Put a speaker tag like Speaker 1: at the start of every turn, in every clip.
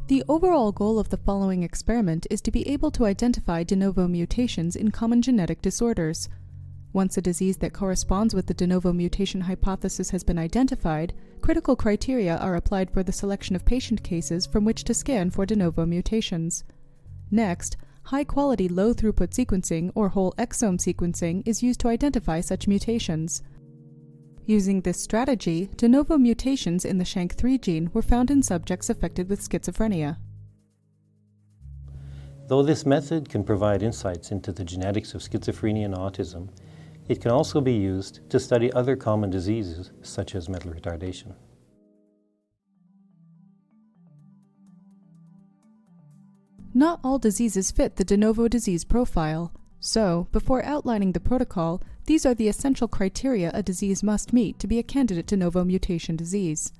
Speaker 1: The overall goal of the following experiment is to be able to identify de novo mutations in common genetic disorders. Once a disease that corresponds with the de novo mutation hypothesis has been identified, critical criteria are applied for the selection of patient cases from which to scan for de novo mutations. Next, high-quality low-throughput sequencing or whole exome sequencing is used to identify such mutations. Using this strategy, de novo mutations in the SHANK3 gene were found in subjects affected with schizophrenia.
Speaker 2: Though this method can provide insights into the genetics of schizophrenia and autism, it can also be used to study other common diseases such as mental retardation.
Speaker 1: Not all diseases fit the de novo disease profile, so before outlining the protocol, these are the essential criteria a disease must meet to be a candidate de novo mutation disease.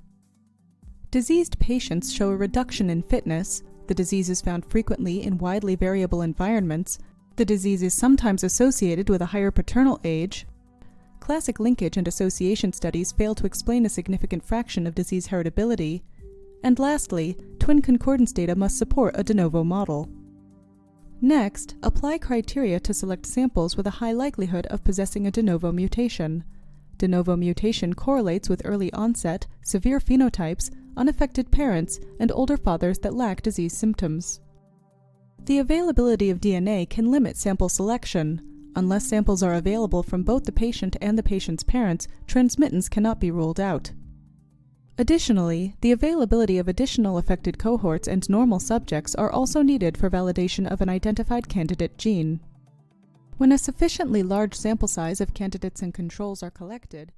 Speaker 1: Diseased patients show a reduction in fitness, the disease is found frequently in widely variable environments, the disease is sometimes associated with a higher paternal age. Classic linkage and association studies fail to explain a significant fraction of disease heritability. And lastly, twin concordance data must support a de novo model. Next, apply criteria to select samples with a high likelihood of possessing a de novo mutation. De novo mutation correlates with early onset, severe phenotypes, unaffected parents, and older fathers that lack disease symptoms. The availability of DNA can limit sample selection. Unless samples are available from both the patient and the patient's parents, transmittance cannot be ruled out. Additionally, the availability of additional affected cohorts and normal subjects are also needed for validation of an identified candidate gene. When a sufficiently large sample size of candidates and controls are collected,